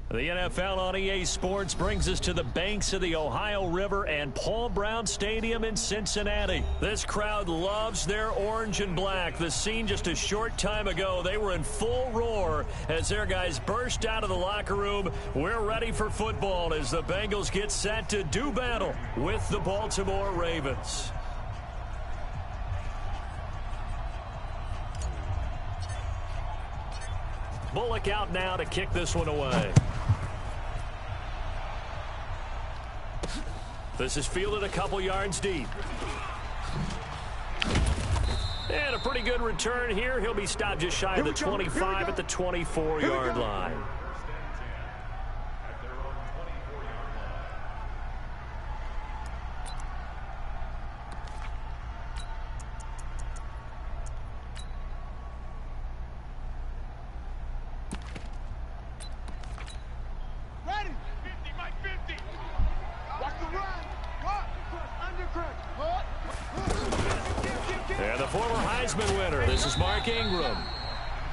The NFL on EA Sports brings us to the banks of the Ohio River and Paul Brown Stadium in Cincinnati. This crowd loves their orange and black. The scene just a short time ago, they were in full roar as their guys burst out of the locker room. We're ready for football as the Bengals get set to do battle with the Baltimore Ravens. Bullock out now to kick this one away. This is fielded a couple yards deep. And a pretty good return here. He'll be stopped just shy of the 25 at the 24-yard line. And the former Heisman winner, this is Mark Ingram.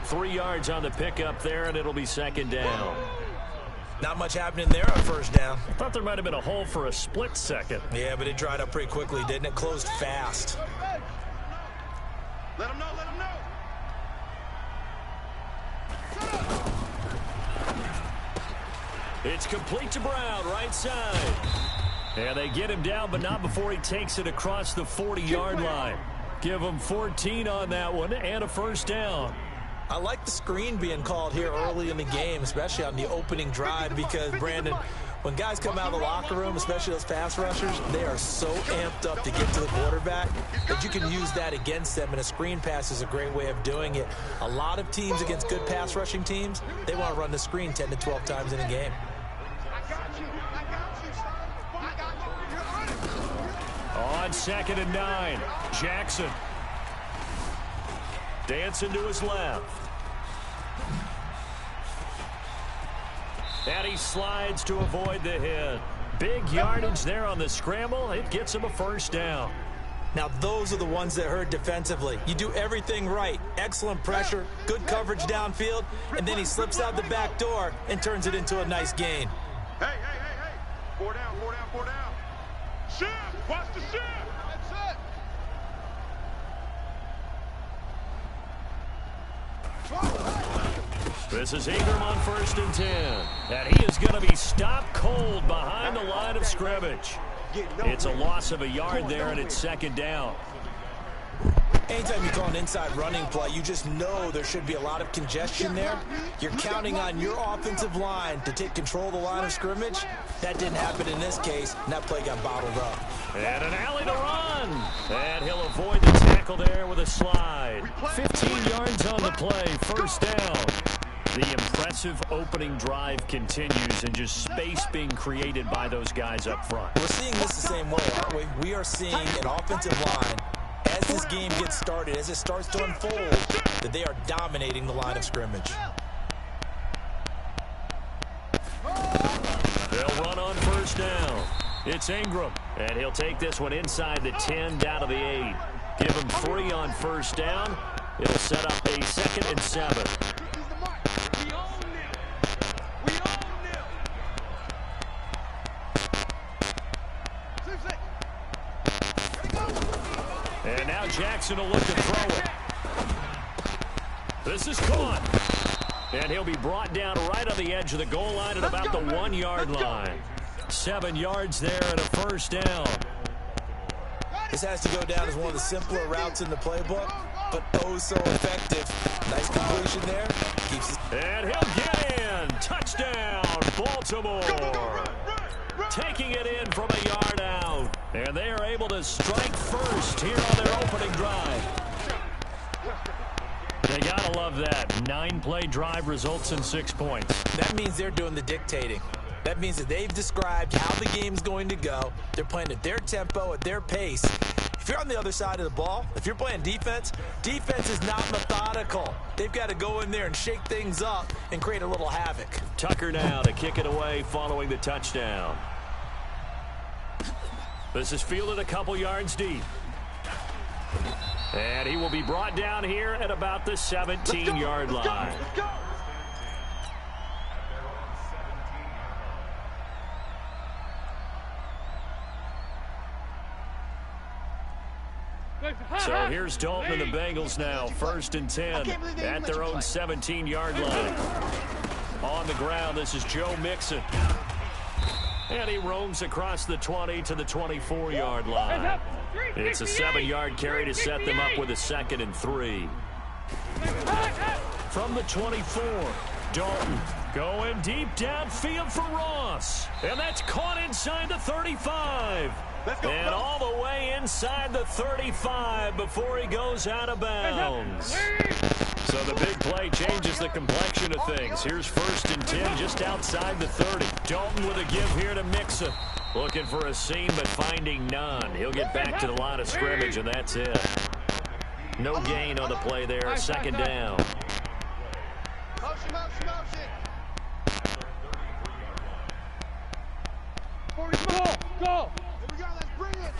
3 yards on the pickup there, and it'll be second down. Not much happening there on first down. I thought there might have been a hole for a split second. Yeah, but it dried up pretty quickly, didn't it? Closed fast. Let him know, let him know. It's complete to Brown, right side. And they get him down, but not before he takes it across the 40-yard line. Give him 14 on that one and a first down. I like the screen being called here early in the game, especially on the opening drive, because, Brandon, when guys come out of the locker room, especially those pass rushers, they are so amped up to get to the quarterback that you can use that against them, and a screen pass is a great way of doing it. A lot of teams against good pass rushing teams, they want to run the screen 10 to 12 times in a game. On 2nd and 9, Jackson. Dancing to his left. And he slides to avoid the hit. Big yardage there on the scramble. It gets him a first down. Now, those are the ones that hurt defensively. You do everything right. Excellent pressure, good coverage downfield, and then he slips out the back door and turns it into a nice gain. Hey, hey, hey, hey. 4 down, 4 down, 4 down. Shift! Watch the shift! That's it! This is Ingram on 1st and 10. And he is going to be stopped cold behind the line of scrimmage. It's a loss of a yard there, and it's second down. Anytime you call an inside running play, you just know there should be a lot of congestion there. You're counting on your offensive line to take control of the line of scrimmage. That didn't happen in this case, and that play got bottled up. And an alley to run. And he'll avoid the tackle there with a slide. 15 yards on the play, first down. The impressive opening drive continues, and just space being created by those guys up front. We're seeing this the same way, aren't we? We are seeing an offensive line, as this game gets started, as it starts to unfold, that they are dominating the line of scrimmage. They'll run on first down. It's Ingram, and he'll take this one inside the 10 down to the 8. Give him 3 on first down. It'll set up a 2nd and 7. And now Jackson will look to throw it. This is caught. And he'll be brought down right on the edge of the goal line at about the 1-yard line. 7 yards there and a first down. This has to go down as one of the simpler routes in the playbook, but oh so effective. Nice completion there. And he'll get in. Touchdown, Baltimore. Taking it in from a yard out. And they are able to strike first here on their opening drive. They gotta love that. 9-play drive results in 6 points. That means they're doing the dictating. That means that they've described how the game's going to go. They're playing at their tempo, at their pace. If you're on the other side of the ball, if you're playing defense, defense is not methodical. They've got to go in there and shake things up and create a little havoc. Tucker now to kick it away following the touchdown. This is fielded a couple yards deep. And he will be brought down here at about the 17-yard line. So here's Dalton and the Bengals now, 1st and 10 at their own 17-yard line. On the ground, this is Joe Mixon. And he roams across the 20 to the 24-yard line. It's a 7-yard carry to set them up with a 2nd and 3. From the 24, Dalton going deep downfield for Ross. And that's caught inside the 35. And all the way inside the 35 before he goes out of bounds. So the big play changes the complexion of things. Here's 1st and 10 just outside the 30. Dalton with a give here to Mixon. Looking for a seam but finding none. He'll get back to the line of scrimmage and that's it. No gain on the play there. 2nd down. Motion, motion, motion. Go. Here we go. Let's bring it.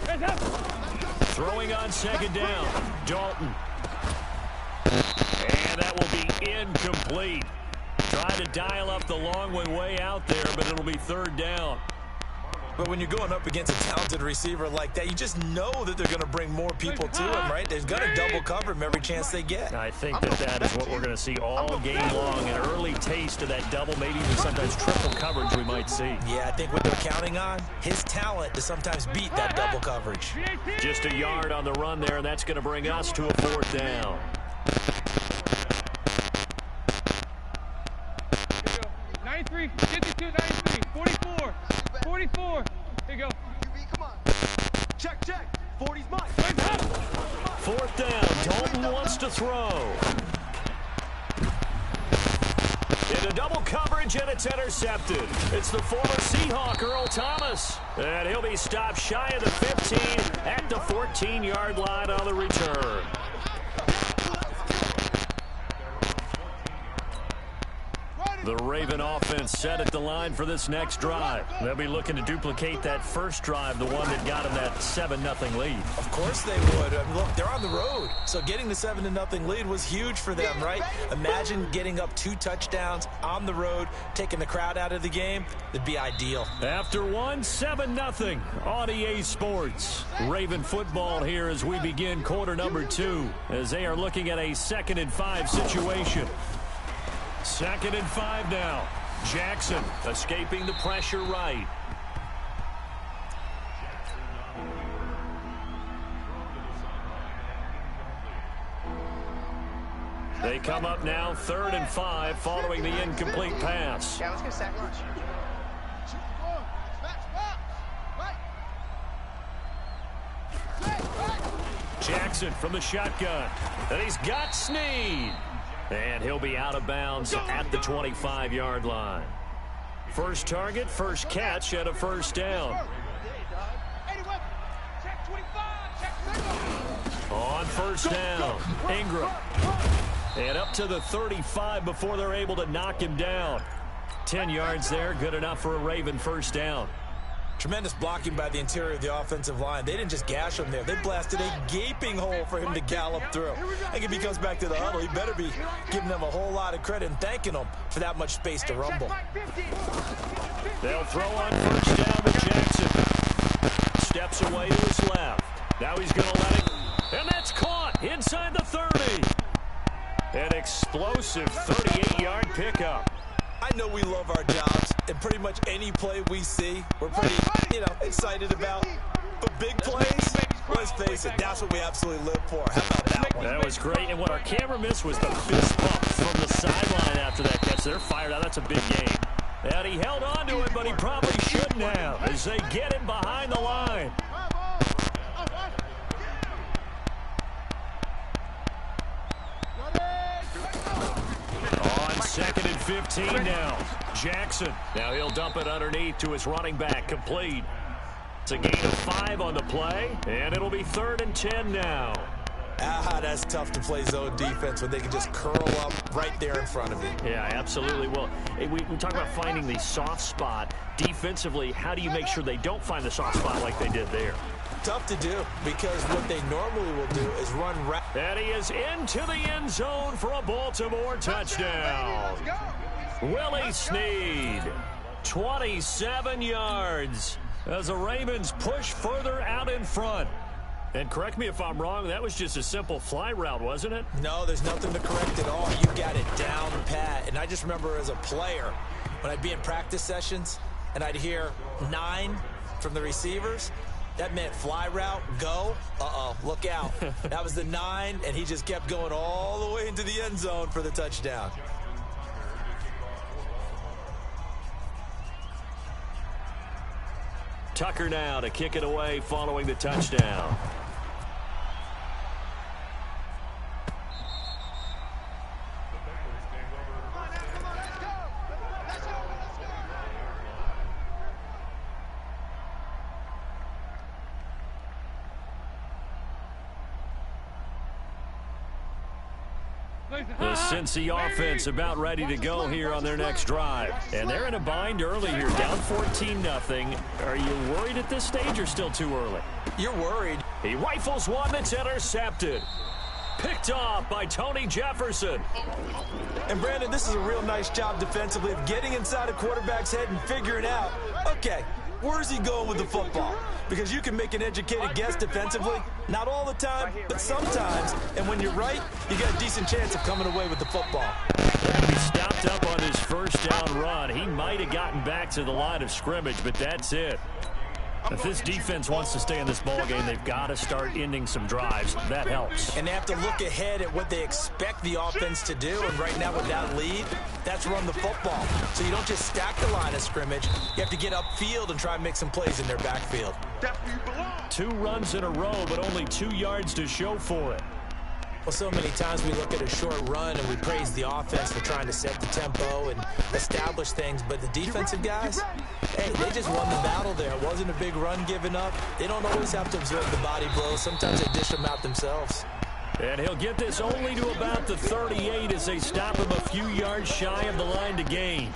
Throwing on 2nd down. Dalton. And that will be incomplete. Trying to dial up the long way out there, but it'll be 3rd down. But when you're going up against a talented receiver like that, you just know that they're going to bring more people to him, right? They're going to double cover him every chance they get. I think that is what we're going to see all game long. An early taste of that double, maybe even sometimes triple coverage we might see. Yeah, I think what they're counting on, his talent to sometimes beat that double coverage. Just a yard on the run there, and that's going to bring us to a 4th down. 93, 52, 93, 44, 44. Here you go. Come on. Check. 40's mine. 4th down. Dalton wants to throw. Into double coverage, and it's intercepted. It's the former Seahawk, Earl Thomas. And he'll be stopped shy of the 15 at the 14-yard line on the return. The Raven offense set at the line for this next drive. They'll be looking to duplicate that first drive, the one that got them that 7-0 lead. Of course they would. I mean, look, they're on the road. So getting the 7-0 lead was huge for them, right? Imagine getting up 2 touchdowns on the road, taking the crowd out of the game. It'd be ideal. After 7-0 on EA Sports. Raven football here as we begin quarter number 2, as they are looking at a 2nd and 5 situation. 2nd and 5 now. Jackson escaping the pressure right. They come up now 3rd and 5 following the incomplete pass. Yeah, let's get a sack lunch. Jackson from the shotgun. And he's got Snead. And he'll be out of bounds at the 25-yard line. First target, first catch at a 1st down. On 1st down, Ingram. And up to the 35 before they're able to knock him down. 10 yards there, good enough for a Raven 1st down. Tremendous blocking by the interior of the offensive line. They didn't just gash him there. They blasted a gaping hole for him to gallop through. I think if he comes back to the huddle, he better be giving them a whole lot of credit and thanking them for that much space to rumble. They'll throw on 1st down with Jackson. Steps away to his left. Now he's going to let it. And that's caught inside the 30. An explosive 38-yard pickup. I know we love our jobs, and pretty much any play we see, we're pretty, excited about. But big plays, let's face it, that's what we absolutely live for. How about that one? That was great, and what our camera missed was the fist bump from the sideline after that catch. They're fired out. That's a big game. And he held on to it, but he probably shouldn't have, as they get him behind the line. On 2nd and 15 now. Jackson. Now he'll dump it underneath to his running back. Complete. It's a gain of 5 on the play, and it'll be 3rd and 10 now. That's tough to play zone defense when they can just curl up right there in front of you. Yeah, absolutely. Well, we talk about finding the soft spot. Defensively, how do you make sure they don't find the soft spot like they did there? Tough to do, because what they normally will do is run right. And he is into the end zone for a Baltimore touchdown. Willie Snead, 27 yards as the Ravens push further out in front. And correct me if I'm wrong, that was just a simple fly route, wasn't it? No, there's nothing to correct at all. You got it down pat. And I just remember as a player, when I'd be in practice sessions and I'd hear 9 from the receivers, that meant fly route, go. Look out. That was the 9, and he just kept going all the way into the end zone for the touchdown. Tucker now to kick it away following the touchdown. The Cincy offense about ready to go here on their next drive. And they're in a bind early here, down 14-0. Are you worried at this stage or still too early? You're worried. He rifles one that's intercepted. Picked off by Tony Jefferson. And, Brandon, this is a real nice job defensively of getting inside a quarterback's head and figuring out, okay, where's he going with the football? Because you can make an educated guess defensively. Not all the time, but sometimes. And when you're right, you got a decent chance of coming away with the football. He stopped up on his first down run. He might have gotten back to the line of scrimmage, but that's it. If this defense wants to stay in this ballgame, they've got to start ending some drives. That helps. And they have to look ahead at what they expect the offense to do. And right now with that lead, that's run the football. So you don't just stack the line of scrimmage. You have to get upfield and try and make some plays in their backfield. 2 runs in a row, but only 2 yards to show for it. Well, so many times we look at a short run and we praise the offense for trying to set the tempo and establish things. But the defensive guys, hey, they just won the battle there. It wasn't a big run given up. They don't always have to absorb the body blows. Sometimes they dish them out themselves. And he'll get this only to about the 38 as they stop him a few yards shy of the line to gain.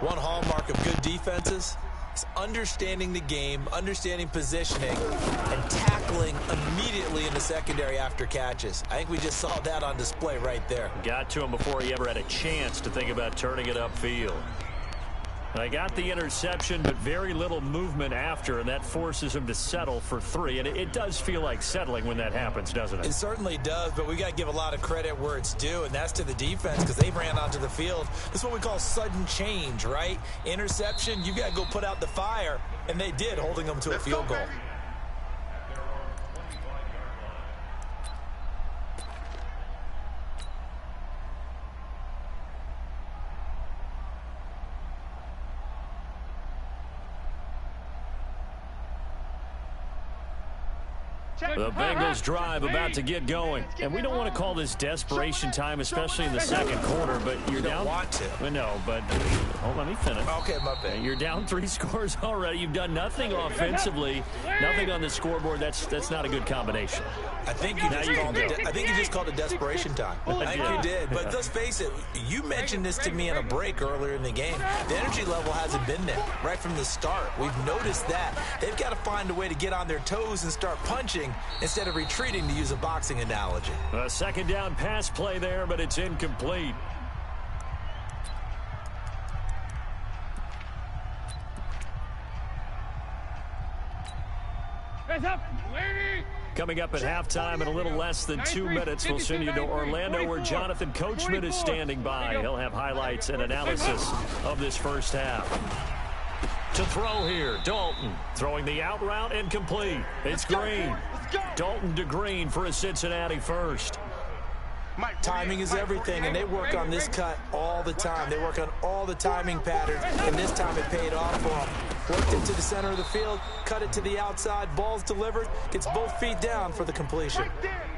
One hallmark of good defenses is understanding the game, understanding positioning, and tackling immediately in the secondary after catches. I think we just saw that on display right there. Got to him before he ever had a chance to think about turning it upfield. I got the interception, but very little movement after, and that forces him to settle for 3. And it does feel like settling when that happens, doesn't it? It certainly does, but we got to give a lot of credit where it's due, and that's to the defense because they ran onto the field. This is what we call sudden change, right? Interception, you got to go put out the fire, and they did, holding them to a field goal. The Bengals drive about to get going. And we don't want to call this desperation time, especially in the second quarter, but you're down. You don't want to. No, but let me finish. Okay, my bad. You're down 3 scores already. You've done nothing offensively, nothing on the scoreboard. That's not a good combination. I think you just called it desperation time. I think you did. But let's face it, you mentioned this to me in a break earlier in the game. The energy level hasn't been there right from the start. We've noticed that. They've got to find a way to get on their toes and start punching instead of retreating, to use a boxing analogy. A second down pass play there, but it's incomplete. Coming up at halftime in a little less than 2 minutes, we'll send you to Orlando where Jonathan Coachman is standing by. He'll have highlights and analysis of this first half. To throw here, Dalton throwing the out route and complete. It's Green. Dalton to Green for a Cincinnati first. Timing is everything, and they work on this cut all the time. They work on all the timing patterns, and this time it paid off for them. Worked it to the center of the field, cut it to the outside, ball's delivered, gets both feet down for the completion.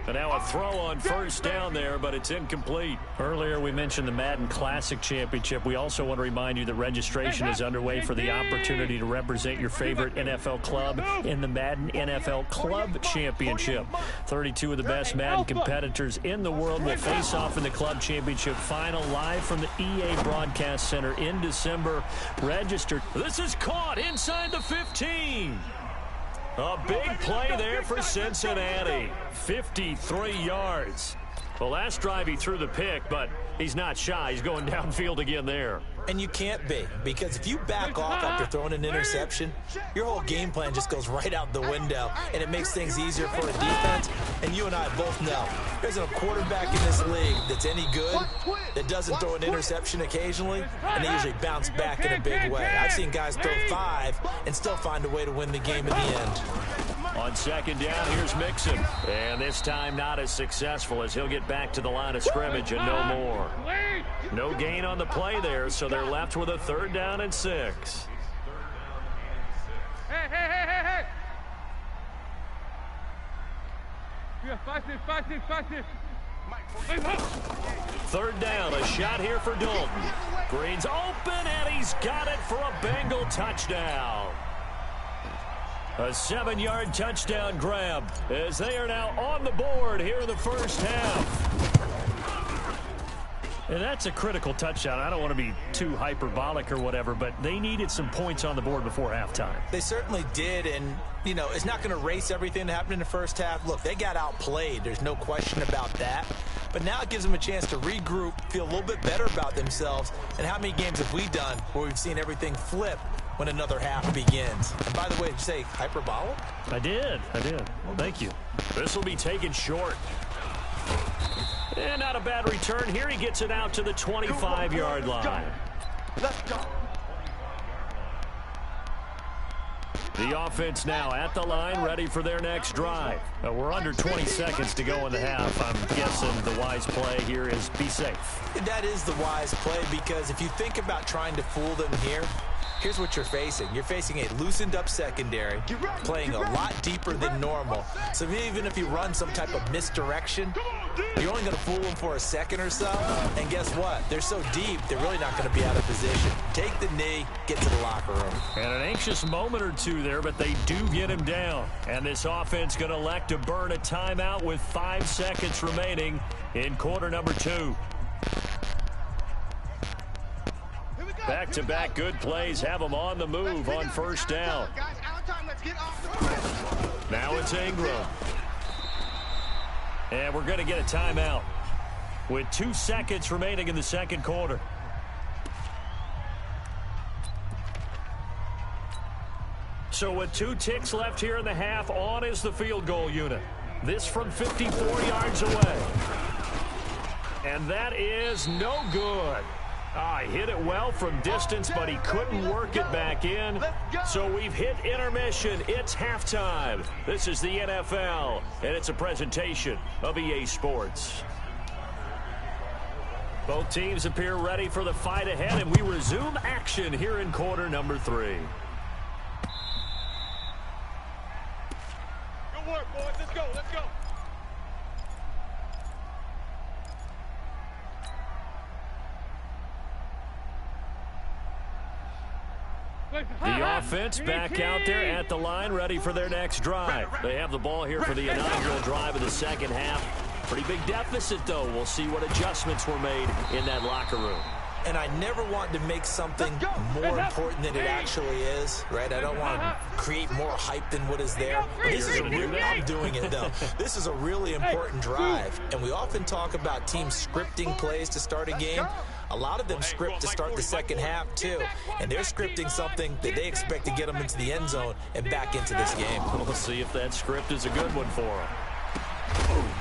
And now a throw on first down there, but it's incomplete. Earlier we mentioned the Madden Classic Championship. We also want to remind you that registration is underway for the opportunity to represent your favorite NFL club in the Madden NFL Club Championship. 32 of the best Madden competitors in the world will face off in the Club Championship final live from the EA Broadcast Center in December. Register. This is caught inside the 15. A big play there for Cincinnati. 53 yards. Well, last drive he threw the pick, but he's not shy. He's going downfield again there. And you can't be, because if you back off after throwing an interception, your whole game plan just goes right out the window, and it makes things easier for a defense. And you and I both know there's a quarterback in this league that's any good that doesn't throw an interception occasionally, and they usually bounce back in a big way. I've seen guys throw 5 and still find a way to win the game in the end. On second down, here's Mixon. And this time not as successful as he'll get back to the line of scrimmage and no more. No gain on the play there, so they're left with a 3rd down and 6. Hey. Yeah, 5-6. 3rd down, a shot here for Dalton. Green's open, and he's got it for a Bengal touchdown. A 7-yard touchdown grab as they are now on the board here in the first half. And that's a critical touchdown. I don't want to be too hyperbolic or whatever, but they needed some points on the board before halftime. They certainly did, and, you know, it's not going to erase everything that happened in the first half. Look, they got outplayed. There's no question about that. But now it gives them a chance to regroup, feel a little bit better about themselves. And how many games have we done where we've seen everything flip when another half begins? And by the way, did you say hyperbolic? I did. Thank you. This will be taken short. And not a bad return here. He gets it out to the 25-yard line. Let's go. The offense now at the line, ready for their next drive. We're under 20 seconds to go in the half. I'm guessing the wise play here is be safe. That is the wise play, because if you think about trying to fool them here, here's what you're facing. You're facing a loosened up secondary, playing a lot deeper than normal. So even if you run some type of misdirection, you're only going to fool them for a second or so. And guess what? They're so deep, they're really not going to be out of position. Take the knee, get to the locker room. And an anxious moment or two there, but they do get him down. And this offense going to elect to burn a timeout with 5 seconds remaining in quarter number 2. Back-to-back good plays have them on the move on first down. Now it's Ingram. And we're going to get a timeout with 2 seconds remaining in the second quarter. So with 2 ticks left here in the half, on is the field goal unit. This from 54 yards away. And that is no good. He hit it well from distance, but he couldn't work it back in. So we've hit intermission. It's halftime. This is the NFL, and it's a presentation of EA Sports. Both teams appear ready for the fight ahead, and we resume action here in quarter number 3. Good work, boys. Let's go. The offense back out there at the line, ready for their next drive. They have the ball here for the inaugural drive of the second half. Pretty big deficit, though. We'll see what adjustments were made in that locker room. And I never want to make something more important than it actually is, right? I don't want to create more hype than what is there. This is I'm doing it, though. This is a really important drive. And we often talk about teams scripting plays to start a game. A lot of them script to start the second half, too. And they're scripting something that they expect to get them into the end zone and back into this game. We'll see if that script is a good one for them.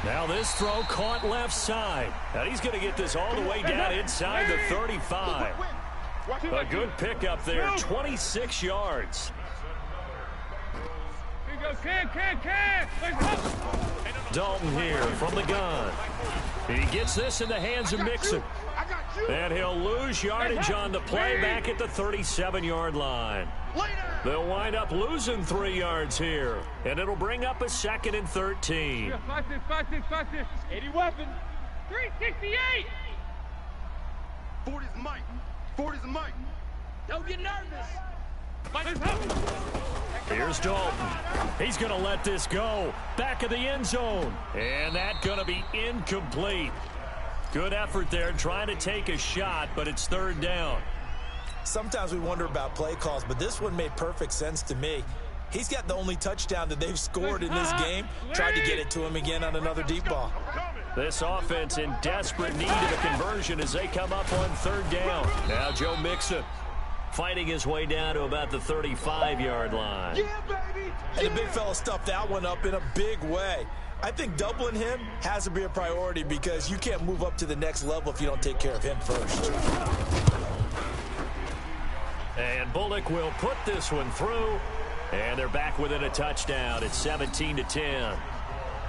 Now this throw caught left side. And he's going to get this all the way down inside the 35. A good pickup there, 26 yards. Here you go, Dalton here from the gun. He gets this in the hands of Mixon. And he'll lose yardage on the play back at the 37-yard line. They'll wind up losing 3 yards here. And it'll bring up a 2nd and 13. 5-6. 80 weapon. 368. 40's Mike. 40's Mike. Don't get nervous. Here's Dalton. He's going to let this go. Back of the end zone. And that's going to be incomplete. Good effort there trying to take a shot, but it's 3rd down. Sometimes we wonder about play calls, but this one made perfect sense to me. He's got the only touchdown that they've scored in this game. Tried to get it to him again on another deep ball. This offense in desperate need of a conversion as they come up on third down. Now Joe Mixon fighting his way down to about the 35-yard line. Yeah, baby! And the big fella stuffed that one up in a big way. I think doubling him has to be a priority because you can't move up to the next level if you don't take care of him first. And Bullock will put this one through, and they're back within a touchdown. It's 17-10.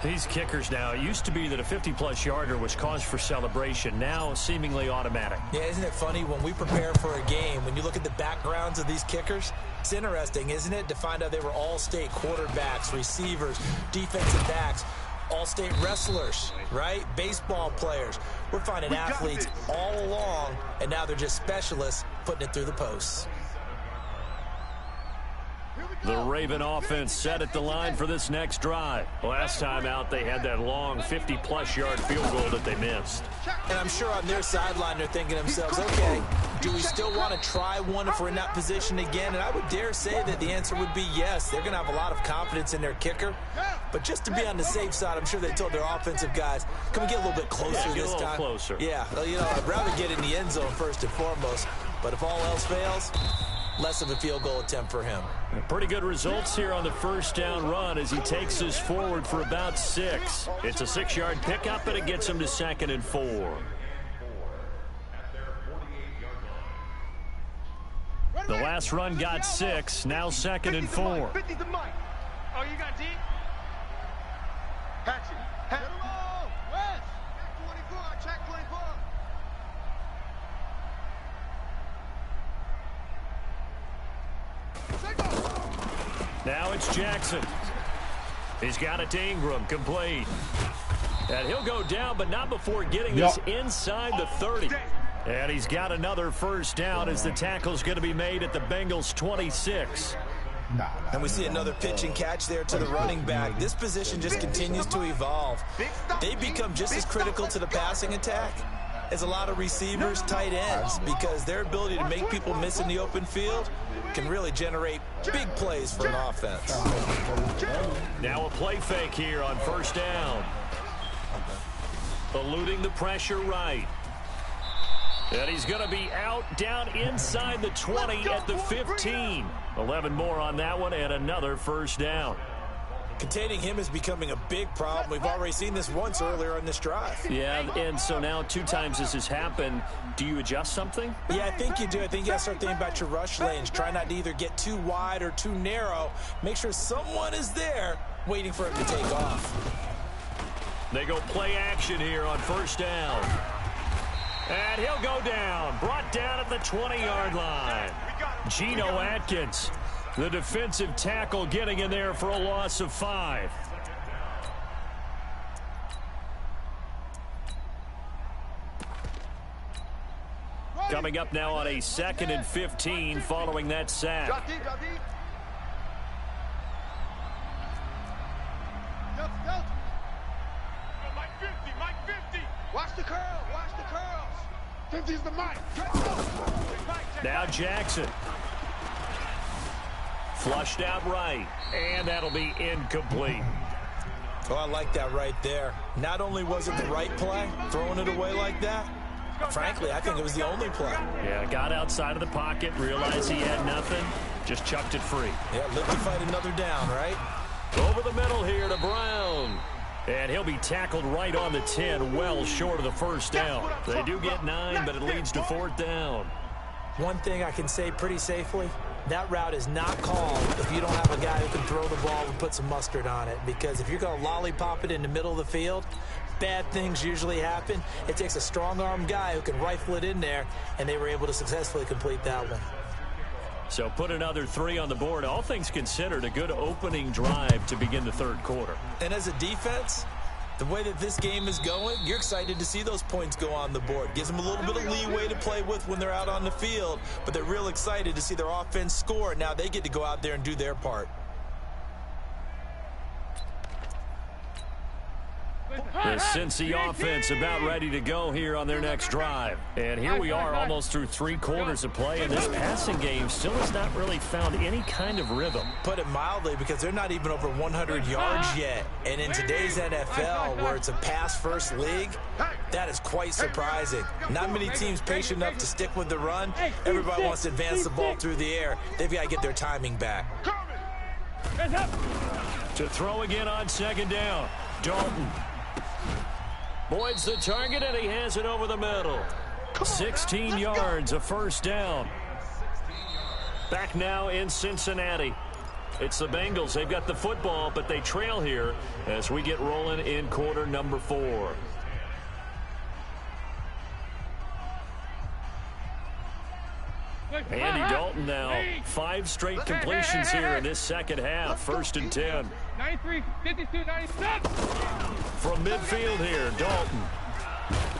These kickers now, it used to be that a 50-plus yarder was cause for celebration. Now seemingly automatic. Yeah, isn't it funny when we prepare for a game, when you look at the backgrounds of these kickers, it's interesting, isn't it, to find out they were all-state quarterbacks, receivers, defensive backs, all-state wrestlers, right? Baseball players. We're finding athletes all along, and now they're just specialists putting it through the posts. The Raven offense set at the line for this next drive. Last time out, they had that long 50-plus yard field goal that they missed. And I'm sure on their sideline, they're thinking to themselves, okay, do we still want to try one if we're in that position again? And I would dare say that the answer would be yes. They're going to have a lot of confidence in their kicker. But just to be on the safe side, I'm sure they told their offensive guys, can we get a little bit closer this time? Closer. Yeah, well, you know, I'd rather get in the end zone first and foremost. But if all else fails, less of a field goal attempt for him. Pretty good results here on the first down run as he takes us forward for about 6. It's a 6-yard pickup, and it gets him to 2nd and 4. The last run got 6, now 2nd and 4. 50 to Mike. Oh, you got deep? Hatchet. Hatchet. West. 24. Check 24. Now it's Jackson. He's got it to Ingram, complete. And he'll go down, but not before getting this inside the 30. And he's got another first down as the tackle's going to be made at the Bengals' 26. And we see another pitch and catch there to the running back. This position just continues to evolve. They become just as critical to the passing attack as a lot of receivers, tight ends, because their ability to make people miss in the open field can really generate big plays for an offense. Now a play fake here on first down. Eluding the pressure right. And he's going to be out down inside the 20 at the 15. 11 more on that one and another first down. Containing him is becoming a big problem. We've already seen this once earlier on this drive. Yeah, and so now 2 times this has happened. Do you adjust something? Yeah, I think you do. I think you got to start thinking about your rush lanes. Try not to either get too wide or too narrow. Make sure someone is there waiting for him to take off. They go play action here on first down. And he'll go down. Brought down at the 20-yard line. Geno Atkins, the defensive tackle, getting in there for a loss of 5. Coming up now on a 2nd and 15 following that sack. Drop deep, drop deep. Mike 50, Mike 50. Watch the curl, watch the curls. 50's the Mike. Now Jackson. Flushed out right, and that'll be incomplete. Oh, I like that right there. Not only was it the right play, throwing it away like that, frankly, I think it was the only play. Yeah, got outside of the pocket, realized he had nothing, just chucked it free. Yeah, live to fight another down, right? Over the middle here to Brown. And he'll be tackled right on the 10, well short of the first down. They do get 9, but it leads to 4th down. One thing I can say pretty safely, that route is not called if you don't have a guy who can throw the ball and put some mustard on it. Because if you're going to lollipop it in the middle of the field, bad things usually happen. It takes a strong-arm guy who can rifle it in there, and they were able to successfully complete that one. So put another 3 on the board. All things considered, a good opening drive to begin the third quarter. And as a defense, the way that this game is going, you're excited to see those points go on the board. Gives them a little bit of leeway to play with when they're out on the field, but they're real excited to see their offense score. Now they get to go out there and do their part. The Cincy offense about ready to go here on their next drive. And here we are almost through 3 quarters of play, and this passing game still has not really found any kind of rhythm. Put it mildly, because they're not even over 100 yards yet. And in today's NFL, where it's a pass-first league, that is quite surprising. Not many teams patient enough to stick with the run. Everybody wants to advance the ball through the air. They've got to get their timing back. To throw again on second down, Dalton. Boyd's the target, and he has it over the middle. 16 yards, a first down. Back now in Cincinnati. It's the Bengals. They've got the football, but they trail here as we get rolling in quarter number 4. Andy Dalton now, 5 straight completions here in this second half. 1st and 10. 93, 52, 97. From midfield here, Dalton.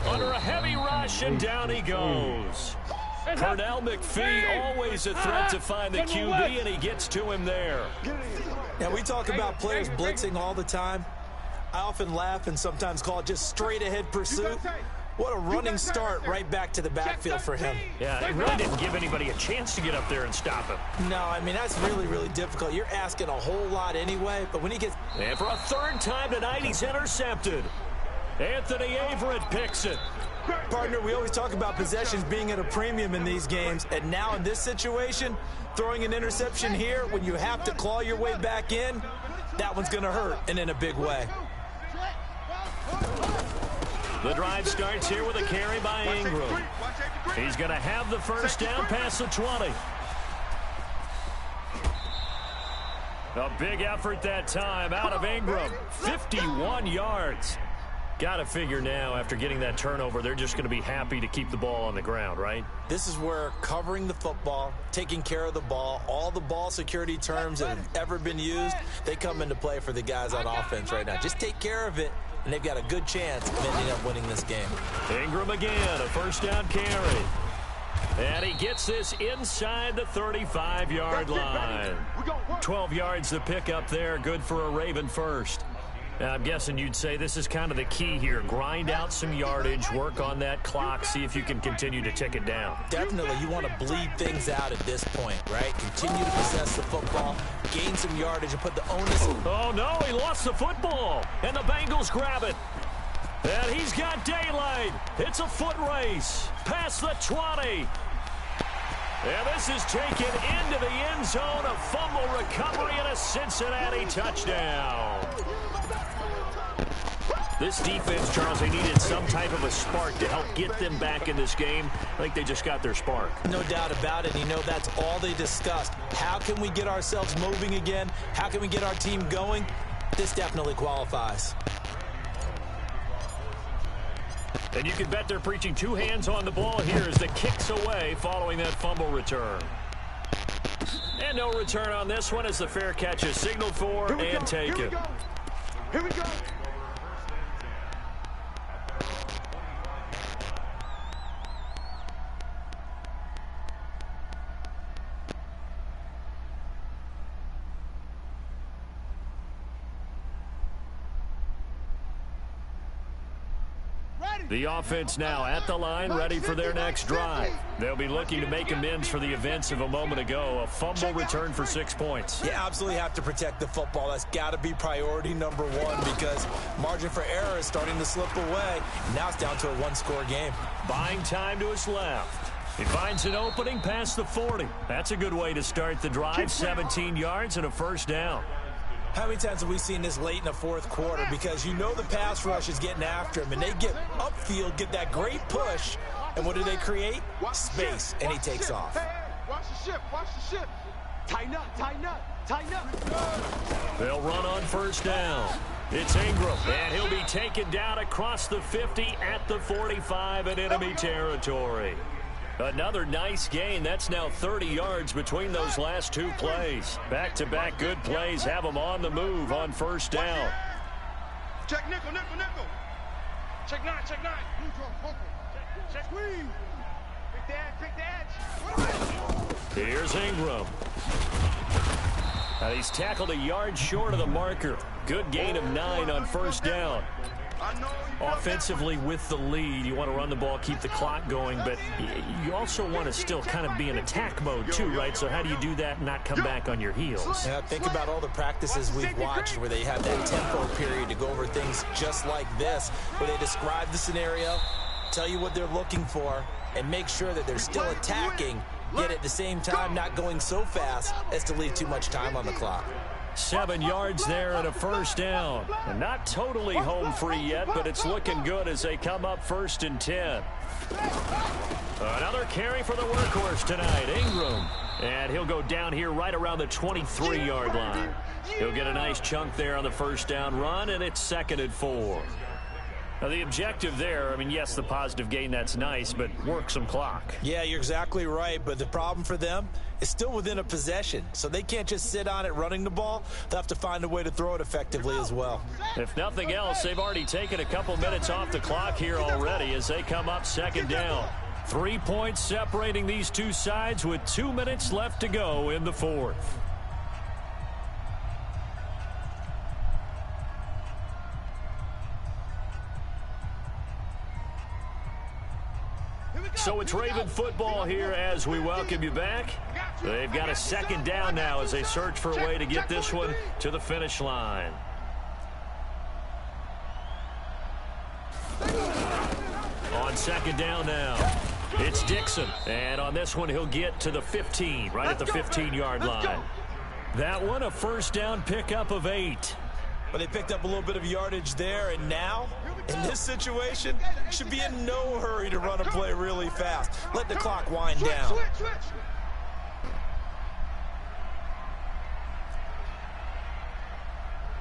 Under a heavy rush, and down he goes. Pernell McPhee, always a threat to find the QB, and he gets to him there. Now, we talk about players blitzing all the time. I often laugh and sometimes call it just straight-ahead pursuit. What a running start right back to the backfield for him. Yeah, it really didn't give anybody a chance to get up there and stop him. No, I mean, that's really, really difficult. You're asking a whole lot anyway, but when he gets... And for a 3rd time tonight, he's intercepted. Anthony Averett picks it. Partner, we always talk about possessions being at a premium in these games, and now in this situation, throwing an interception here when you have to claw your way back in, that one's going to hurt, and in a big way. The drive starts here with a carry by Ingram. He's going to have the first down past the 20. A big effort that time out of Ingram. 51 yards. Got to figure now, after getting that turnover, they're just going to be happy to keep the ball on the ground, right? This is where covering the football, taking care of the ball, all the ball security terms that have ever been used, they come into play for the guys on offense right now. Just take care of it, and they've got a good chance of ending up winning this game. Ingram again, a first down carry. And he gets this inside the 35-yard line. 12 yards to pick up there, good for a Raven first. Now, I'm guessing you'd say this is kind of the key here. Grind out some yardage, work on that clock, see if you can continue to tick it down. Definitely, you want to bleed things out at this point, right? Continue to possess the football, gain some yardage, and put the onus... Oh, no, he lost the football, and the Bengals grab it. And he's got daylight. It's a foot race past the 20. And this is taken into the end zone. A fumble recovery and a Cincinnati touchdown. This defense, Charles, they needed some type of a spark to help get them back in this game. I think they just got their spark. No doubt about it. You know, that's all they discussed. How can we get ourselves moving again? How can we get our team going? This definitely qualifies. And you can bet they're preaching 2 hands on the ball here as the kick's away following that fumble return. And no return on this one as the fair catch is signaled for and taken. Here we go. The offense now at the line, ready for their next drive. They'll be looking to make amends for the events of a moment ago. A fumble return for 6 points. You absolutely have to protect the football. That's got to be priority number 1 because margin for error is starting to slip away. Now it's down to a 1-score game. Buying time to his left. He finds an opening past the 40. That's a good way to start the drive. 17 yards and a first down. How many times have we seen this late in the 4th quarter? Because you know the pass rush is getting after him, and they get upfield, get that great push, and what do they create? Space, and he takes off. Watch the ship, watch the ship. Tighten up, tighten up, tighten up. They'll run on first down. It's Ingram, and he'll be taken down across the 50 at the 45 in enemy territory. Another nice gain. That's now 30 yards between those last 2 plays. Back-to-back good plays have them on the move on first down. Check nickel, nickel, nickel. Check 9, check 9. Check squeeze. Pick the edge. Here's Ingram. He's tackled a yard short of the marker. Good gain of 9 on first down. Offensively, with the lead, you want to run the ball, keep the clock going, but you also want to still kind of be in attack mode too, right? So how do you do that and not come back on your heels? Yeah, think about all the practices we've watched where they have that tempo period to go over things just like this, where they describe the scenario, tell you what they're looking for, and make sure that they're still attacking, yet at the same time not going so fast as to leave too much time on the clock. 7 yards there and a first down. And not totally home free yet, but it's looking good as they come up 1st and 10. Another carry for the workhorse tonight, Ingram. And he'll go down here right around the 23-yard line. He'll get a nice chunk there on the first down run, and it's 2nd and 4. Now, the objective there, I mean, yes, the positive gain, that's nice, but work some clock. Yeah, you're exactly right, but the problem for them is still within a possession, so they can't just sit on it running the ball. They'll have to find a way to throw it effectively as well. If nothing else, they've already taken a couple minutes off the clock here already as they come up 2nd down. 3 points separating these two sides with 2 minutes left to go in the 4th. So it's Raven football here as we welcome you back. They've got a 2nd down now as they search for a way to get this one to the finish line. On 2nd down now, it's Dixon. And on this one, he'll get to the 15, right at the 15-yard line. That one, a first down pickup of 8. But they picked up a little bit of yardage there, and now, in this situation, should be in no hurry to run a play really fast. Let the clock wind down.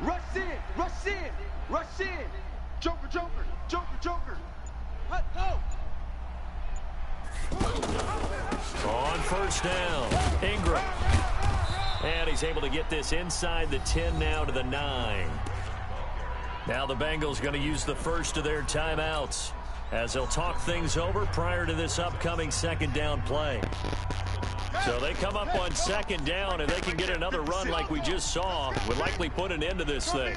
Rush in, rush in, rush in. Joker, joker, joker, joker. Go. On first down, Ingram. And he's able to get this inside the 10 now to the 9. Now the Bengals going to use the first of their timeouts as they'll talk things over prior to this upcoming 2nd down play. So they come up on 2nd down, and they can get another run like we just saw. Would likely put an end to this thing.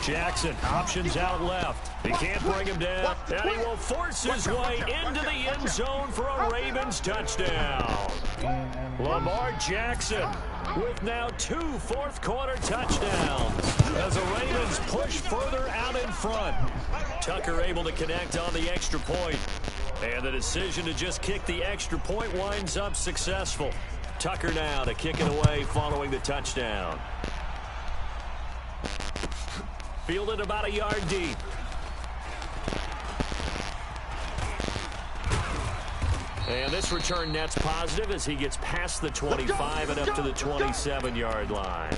Jackson, options out left. He can't bring him down, and he will force his way into the end zone for a Ravens touchdown. Lamar Jackson with now 2 fourth-quarter touchdowns as the Ravens push further out in front. Tucker able to connect on the extra point, and the decision to just kick the extra point winds up successful. Tucker now to kick it away following the touchdown. Fielded about a yard deep. And this return net's positive as he gets past the 25 and up to the 27-yard line.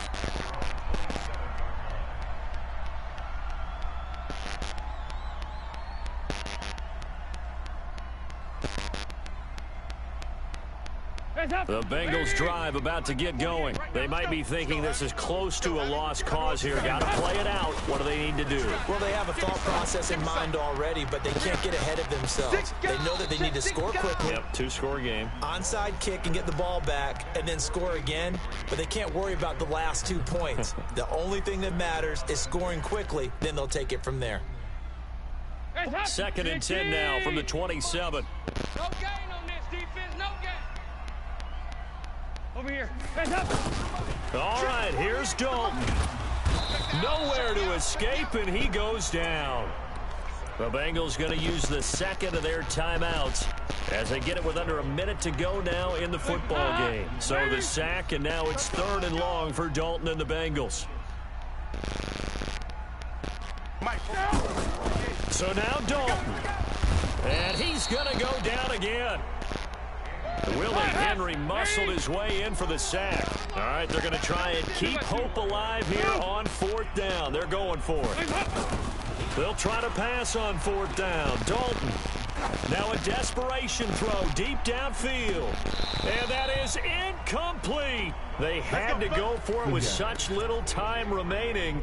The Bengals drive about to get going. They might be thinking this is close to a lost cause here. Got to play it out. What do they need to do? Well, they have a thought process in mind already, but they can't get ahead of themselves. They know that they need to score quickly. Yep, 2-score game. Onside kick and get the ball back and then score again, but they can't worry about the last 2 points. The only thing that matters is scoring quickly, then they'll take it from there. 2nd and 10 now from the 27. No gain on this defense, no gain. Over here. All right, here's Dalton. Nowhere to escape, and he goes down. The Bengals going to use the 2nd of their timeouts as they get it with under a minute to go now in the football game. So the sack, and now it's 3rd and long for Dalton and the Bengals. So now Dalton. And he's going to go down again. Willie Henry muscled his way in for the sack. All right, they're going to try and keep hope alive here on 4th down. They're going for it. They'll try to pass on 4th down. Dalton. Now a desperation throw deep downfield. And that is incomplete. They had to go for it with such little time remaining.